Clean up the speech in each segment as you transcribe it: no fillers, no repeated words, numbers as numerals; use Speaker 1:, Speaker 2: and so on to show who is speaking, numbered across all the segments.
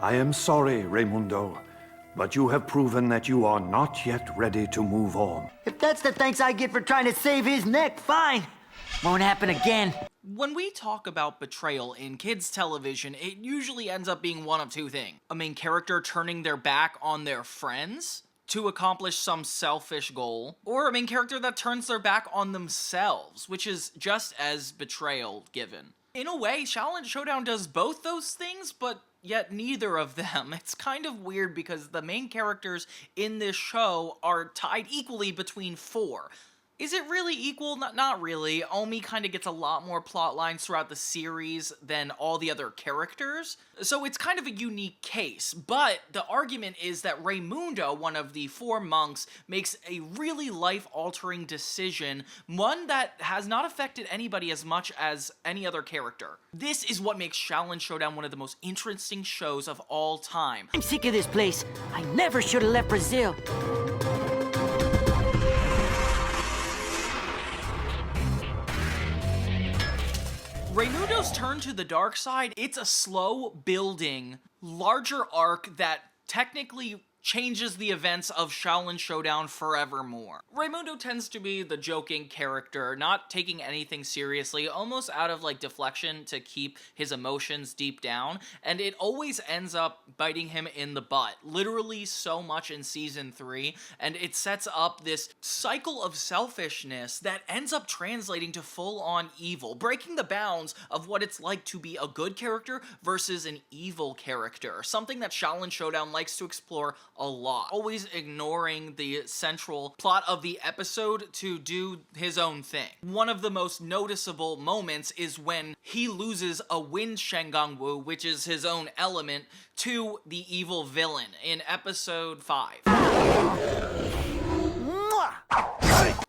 Speaker 1: I am sorry, Raimundo, but you have proven that you are not yet ready to move on.
Speaker 2: If that's the thanks I get for trying to save his neck, fine. Won't happen again.
Speaker 3: When we talk about betrayal in kids' television, it usually ends up being one of two things. A main character turning their back on their friends to accomplish some selfish goal, or a main character that turns their back on themselves, which is just as betrayal given. In a way, Xiaolin Showdown does both those things, but yet neither of them. It's kind of weird because the main characters in this show are tied equally between four. Is it really equal? Not really. Omi kind of gets a lot more plot lines throughout the series than all the other characters, so it's kind of a unique case. But the argument is that Raimundo, one of the four monks, makes a really life-altering decision, one that has not affected anybody as much as any other character. This is what makes Xiaolin Showdown one of the most interesting shows of all time.
Speaker 2: I'm sick of this place. I never should have left Brazil.
Speaker 3: Raimundo's turn to the dark side, it's a slow building, larger arc that technically changes the events of Xiaolin Showdown forevermore. Raimundo tends to be the joking character, not taking anything seriously, almost out of deflection to keep his emotions deep down, and it always ends up biting him in the butt, literally so much in season 3, and it sets up this cycle of selfishness that ends up translating to full-on evil, breaking the bounds of what it's like to be a good character versus an evil character, something that Xiaolin Showdown likes to explore a lot, always ignoring the central plot of the episode to do his own thing. One of the most noticeable moments is when he loses a wind Shen Gong Wu, which is his own element, to the evil villain in episode 5.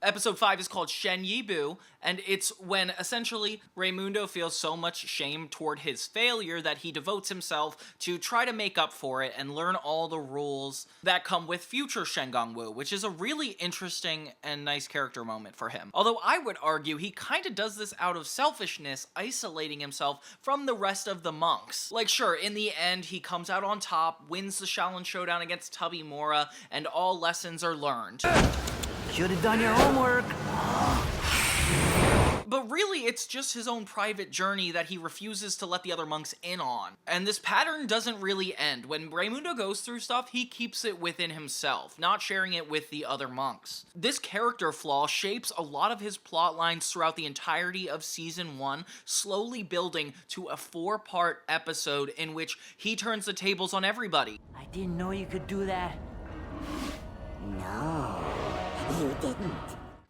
Speaker 3: Episode 5 is called Shen Yibu, and it's when essentially Raimundo feels so much shame toward his failure that he devotes himself to try to make up for it and learn all the rules that come with future Shen Gong Wu, which is a really interesting and nice character moment for him. Although I would argue he kind of does this out of selfishness, isolating himself from the rest of the monks. Sure, in the end, he comes out on top, wins the Xiaolin Showdown against Tubby Mora, and all lessons are learned.
Speaker 2: Should have done your homework.
Speaker 3: But really, it's just his own private journey that he refuses to let the other monks in on. And this pattern doesn't really end. When Raimundo goes through stuff, he keeps it within himself, not sharing it with the other monks. This character flaw shapes a lot of his plot lines throughout the entirety of Season 1, slowly building to a 4-part episode in which he turns the tables on everybody.
Speaker 2: I didn't know you could do that.
Speaker 4: No, you didn't.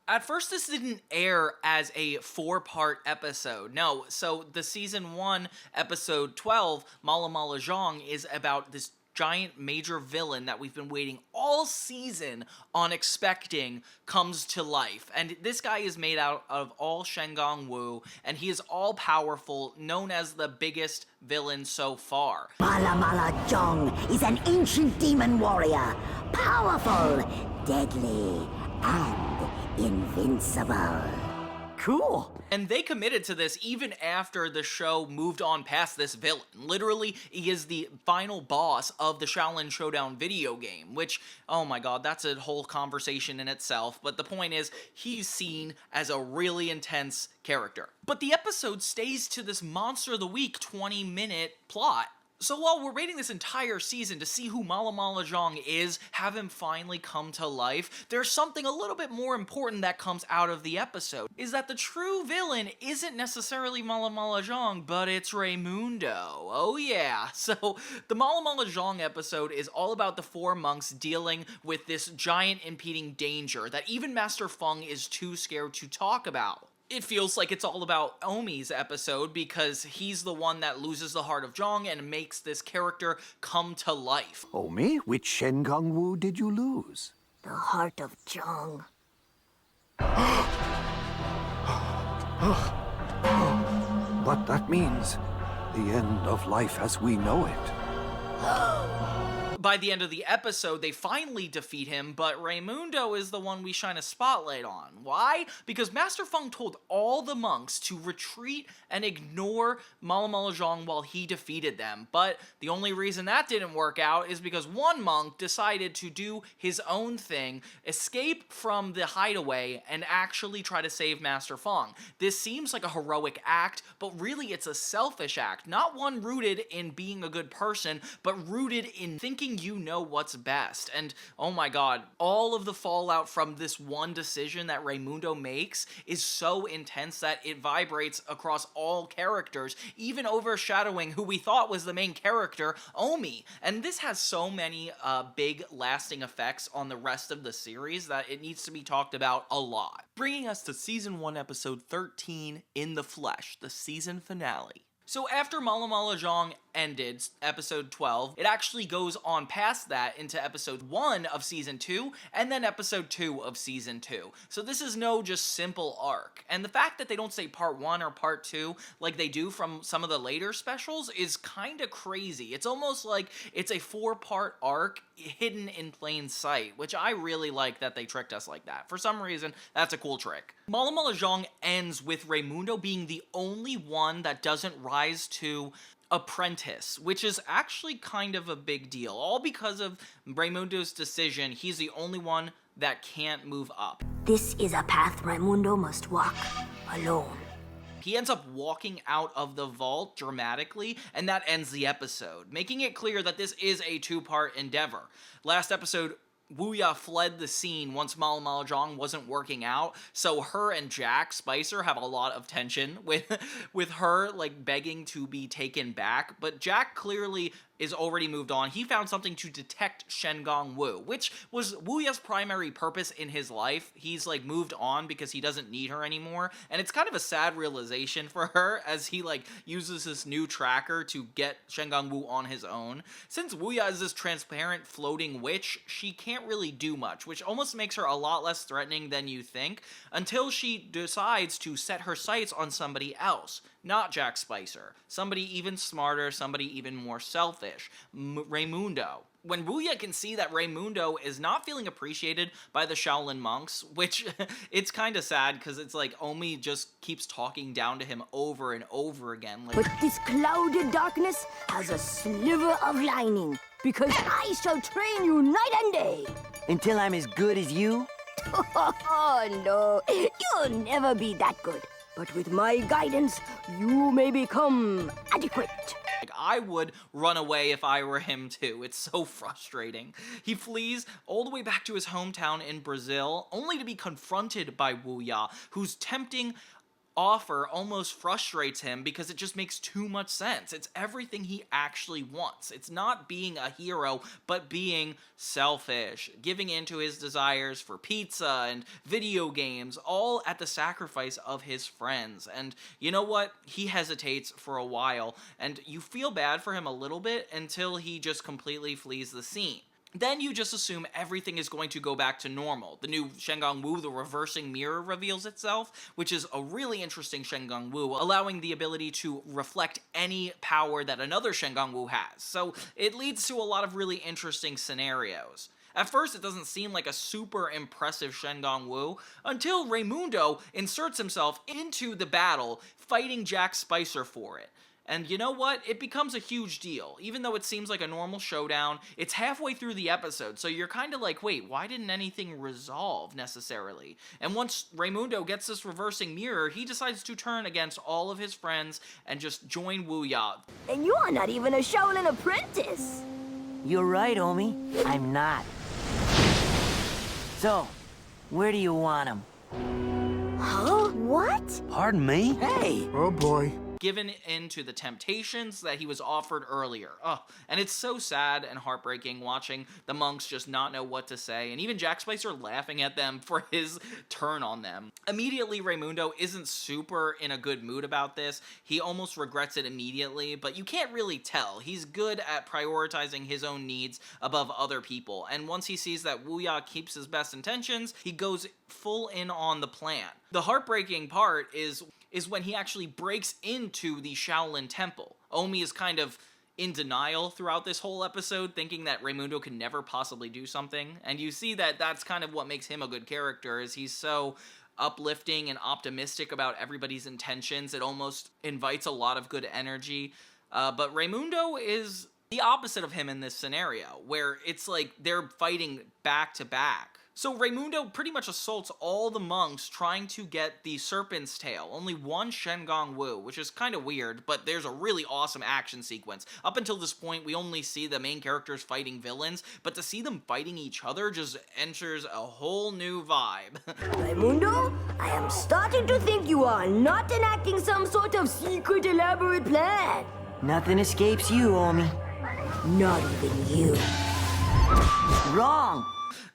Speaker 3: At first, this didn't air as a 4-part episode. No, so the Season 1, Episode 12, Mala Mala Jong, is about this giant major villain that we've been waiting all season on expecting comes to life. And this guy is made out of all Shen Gong Wu, and he is all-powerful, known as the biggest villain so far.
Speaker 4: Mala Mala Jong is an ancient demon warrior, powerful, deadly, and invincible.
Speaker 2: Cool.
Speaker 3: And they committed to this even after the show moved on past this villain. Literally, he is the final boss of the Xiaolin Showdown video game, which, oh my god, that's a whole conversation in itself. But the point is, he's seen as a really intense character. But the episode stays to this Monster of the Week 20-minute plot. So while we're waiting this entire season to see who Mala Mala Jong is, have him finally come to life, there's something a little bit more important that comes out of the episode, is that the true villain isn't necessarily Mala Mala Jong, but it's Raimundo. Oh yeah. So the Mala Mala Jong episode is all about the 4 monks dealing with this giant impeding danger that even Master Feng is too scared to talk about. It feels like it's all about Omi's episode because he's the one that loses the heart of Jong and makes this character come to life.
Speaker 1: Omi, which Shen Gong Wu did you lose?
Speaker 4: The heart of Jong.
Speaker 1: But that means the end of life as we know it.
Speaker 3: By the end of the episode, they finally defeat him, but Raimundo is the one we shine a spotlight on. Why? Because Master Feng told all the monks to retreat and ignore Mala Mala Jong while he defeated them. But the only reason that didn't work out is because one monk decided to do his own thing, escape from the hideaway, and actually try to save Master Feng. This seems like a heroic act, but really it's a selfish act. Not one rooted in being a good person, but rooted in thinking you know what's best. And oh my god, all of the fallout from this one decision that Raimundo makes is so intense that it vibrates across all characters, even overshadowing who we thought was the main character, Omi. And this has so many big lasting effects on the rest of the series that it needs to be talked about a lot. Bringing us to Season 1, Episode 13, In the Flesh, the season finale. So after Mala Mala Jong ended, episode 12, it actually goes on past that into episode 1 of season 2, and then episode 2 of season 2. So this is no just simple arc. And the fact that they don't say part 1 or part 2 like they do from some of the later specials is kind of crazy. It's almost like it's a 4-part arc hidden in plain sight, which I really like that they tricked us like that. For some reason, that's a cool trick. Mala Mala Jong ends with Raimundo being the only one that doesn't rise to apprentice, which is actually kind of a big deal. All because of Raimundo's decision, he's the only one that can't move up.
Speaker 4: This is a path Raimundo must walk alone.
Speaker 3: He ends up walking out of the vault dramatically, and that ends the episode, making it clear that this is a 2-part endeavor. Last episode, Wuya fled the scene once Mala Mala Jong wasn't working out, so her and Jack Spicer have a lot of tension with her, like, begging to be taken back, but Jack clearly is already moved on. He found something to detect Shen Gong Wu, which was Wuya's primary purpose in his life. He's, like, moved on because he doesn't need her anymore, and it's kind of a sad realization for her as he, like, uses this new tracker to get Shen Gong Wu on his own. Since Wuya is this transparent floating witch, she can't really do much, which almost makes her a lot less threatening than you think, until she decides to set her sights on somebody else. Not Jack Spicer. Somebody even smarter, somebody even more selfish. Raimundo. When Wuya can see that Raimundo is not feeling appreciated by the Shaolin monks, which it's kind of sad because it's like Omi just keeps talking down to him over and over again. Like,
Speaker 4: But this clouded darkness has a sliver of lining, because I shall train you night and day.
Speaker 2: Until I'm as good as you?
Speaker 4: Oh, no, you'll never be that good. But with my guidance, you may become adequate.
Speaker 3: I would run away if I were him too. It's so frustrating. He flees all the way back to his hometown in Brazil, only to be confronted by Wuya, whose tempting offer almost frustrates him because it just makes too much sense. It's everything he actually wants. It's not being a hero, but being selfish, giving in to his desires for pizza and video games, all at the sacrifice of his friends. And you know what? He hesitates for a while, and you feel bad for him a little bit until he just completely flees the scene. Then you just assume everything is going to go back to normal. The new Shen Gong Wu, the reversing mirror, reveals itself, which is a really interesting Shen Gong Wu, allowing the ability to reflect any power that another Shen Gong Wu has. So it leads to a lot of really interesting scenarios. At first, it doesn't seem like a super impressive Shen Gong Wu until Raimundo inserts himself into the battle, fighting Jack Spicer for it. And you know what? It becomes a huge deal. Even though it seems like a normal showdown, it's halfway through the episode, so you're kind of like, wait, why didn't anything resolve necessarily? And once Raimundo gets this reversing mirror, he decides to turn against all of his friends and just join Wuya.
Speaker 4: And you are not even a Shaolin apprentice.
Speaker 2: You're right, Omi. I'm not. So, where do you want him?
Speaker 4: Huh? What?
Speaker 2: Pardon me?
Speaker 1: Hey!
Speaker 5: Oh boy.
Speaker 3: Given into the temptations that he was offered earlier. And it's so sad and heartbreaking watching the monks just not know what to say, and even Jack Spicer laughing at them for his turn on them. Immediately, Raimundo isn't super in a good mood about this. He almost regrets it immediately, but you can't really tell. He's good at prioritizing his own needs above other people, and once he sees that Wuya keeps his best intentions, he goes full in on the plan. The heartbreaking part is when he actually breaks into the Shaolin temple. Omi is kind of in denial throughout this whole episode, thinking that Raimundo can never possibly do something. And you see that that's kind of what makes him a good character, is he's so uplifting and optimistic about everybody's intentions. It almost invites a lot of good energy. But Raimundo is the opposite of him in this scenario, where it's like they're fighting back to back. So Raimundo pretty much assaults all the monks trying to get the serpent's tail. Only one Shen Gong Wu, which is kind of weird, but there's a really awesome action sequence. Up until this point, we only see the main characters fighting villains, but to see them fighting each other just enters a whole new vibe.
Speaker 4: Raimundo, I am starting to think you are not enacting some sort of secret elaborate plan.
Speaker 2: Nothing escapes you, Omi.
Speaker 4: Not even you.
Speaker 2: Wrong.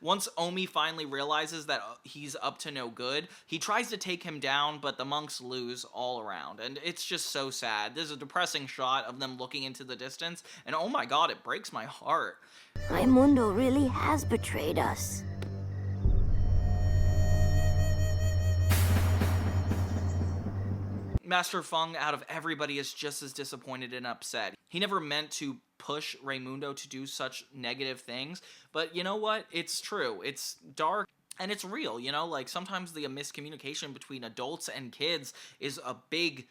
Speaker 3: Once Omi finally realizes that he's up to no good, he tries to take him down, but the monks lose all around, and it's just so sad. There's a depressing shot of them looking into the distance, and oh my god, it breaks my heart.
Speaker 4: Raimundo really has betrayed us.
Speaker 3: Master Feng, out of everybody, is just as disappointed and upset. He never meant to push Raimundo to do such negative things, but you know what? It's true. It's dark and it's real, you know? Like, sometimes the miscommunication between adults and kids is a big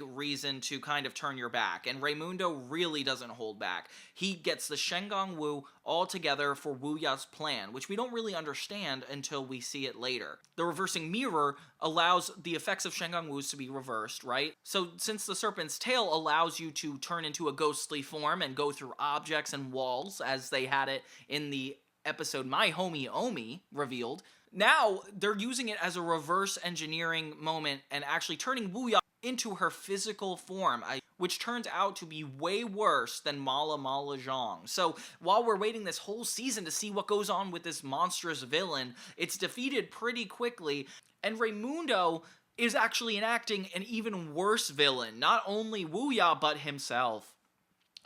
Speaker 3: reason to kind of turn your back, and Raimundo really doesn't hold back. He gets the Shen Gong Wu all together for Wu Ya's plan, which we don't really understand until we see it later. The reversing mirror allows the effects of Shen Gong Wu's to be reversed, right? So since the serpent's tail allows you to turn into a ghostly form and go through objects and walls, as they had it in the episode My Homie Omi revealed, now they're using it as a reverse engineering moment and actually turning Wu Ya into her physical form, which turns out to be way worse than Mala Mala Jong. So while we're waiting this whole season to see what goes on with this monstrous villain, it's defeated pretty quickly, and Raimundo is actually enacting an even worse villain, not only Wu Ya, but himself.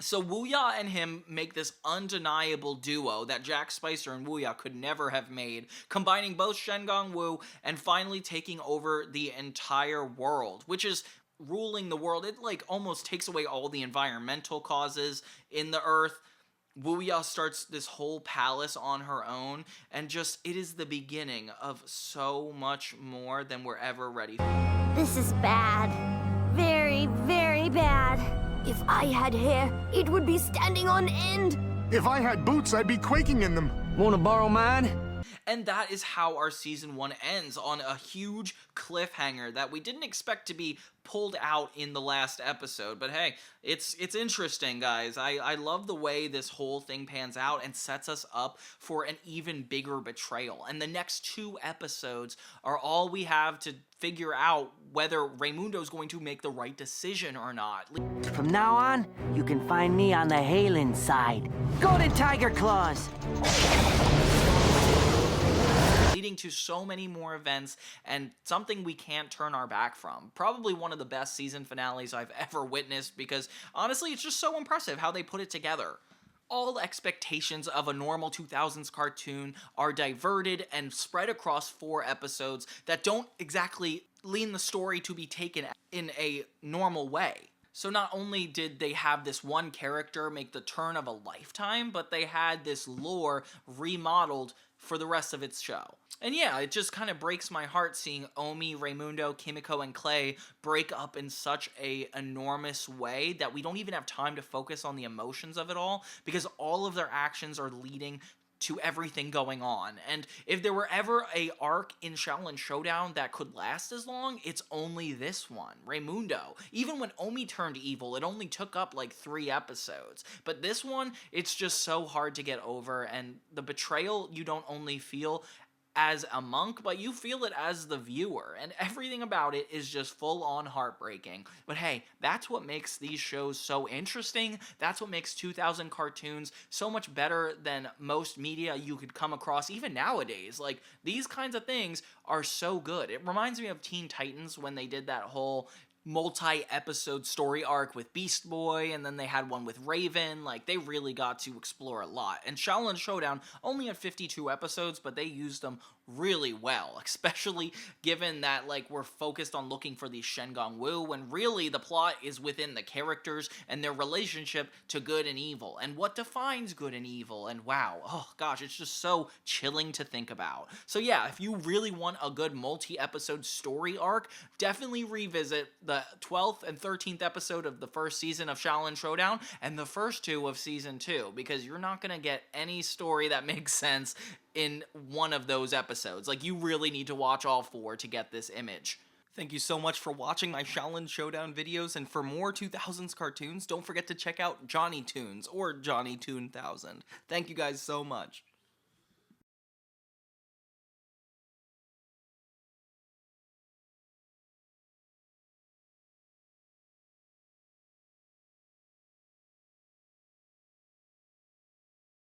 Speaker 3: So Wu Ya and him make this undeniable duo that Jack Spicer and Wu Ya could never have made, combining both Shen Gong Wu and finally taking over the entire world, which is ruling the world. It like almost takes away all the environmental causes in the earth. Wu Ya starts this whole palace on her own, and just, it is the beginning of so much more than we're ever ready for.
Speaker 4: This is bad. Very, very bad. If I had hair, it would be standing on end.
Speaker 5: If I had boots, I'd be quaking in them.
Speaker 2: Wanna borrow mine?
Speaker 3: And that is how our season 1 ends, on a huge cliffhanger that we didn't expect to be pulled out in the last episode. But hey, it's interesting, guys. I love the way this whole thing pans out and sets us up for an even bigger betrayal. And the next 2 episodes are all we have to figure out whether Raimundo's going to make the right decision or not.
Speaker 2: From now on, you can find me on the Halen side. Golden Tiger Claws!
Speaker 3: Leading to so many more events and something we can't turn our back from. Probably one of the best season finales I've ever witnessed, because honestly, it's just so impressive how they put it together. All expectations of a normal 2000s cartoon are diverted and spread across 4 episodes that don't exactly lean the story to be taken in a normal way. So not only did they have this one character make the turn of a lifetime, but they had this lore remodeled for the rest of its show. And yeah, it just kind of breaks my heart seeing Omi, Raimundo, Kimiko, and Clay break up in such a enormous way that we don't even have time to focus on the emotions of it all, because all of their actions are leading to everything going on. And if there were ever a arc in Xiaolin Showdown that could last as long, it's only this one, Raimundo. Even when Omi turned evil, it only took up like 3 episodes. But this one, it's just so hard to get over, and the betrayal you don't only feel as a monk, but you feel it as the viewer, and everything about it is just full-on heartbreaking. But hey, that's what makes these shows so interesting. That's what makes 2000 cartoons so much better than most media you could come across, even nowadays. Like, these kinds of things are so good. It reminds me of Teen Titans when they did that whole multi-episode story arc with Beast Boy, and then they had one with Raven. Like, they really got to explore a lot. And Xiaolin Showdown only had 52 episodes, but they used them really well, especially given that, like, we're focused on looking for these Shen Gong Wu, when really the plot is within the characters and their relationship to good and evil, and what defines good and evil, and wow, oh gosh, it's just so chilling to think about. So yeah, if you really want a good multi-episode story arc, definitely revisit the 12th and 13th episode of the first season of Xiaolin Showdown, and the first 2 of season 2, because you're not gonna get any story that makes sense in one of those episodes. Like, you really need to watch all 4 to get this image. Thank you so much for watching my Xiaolin Showdown videos, and for more 2000s cartoons, don't forget to check out Johnny Toons or Johnny Toon 1000. Thank you guys so much.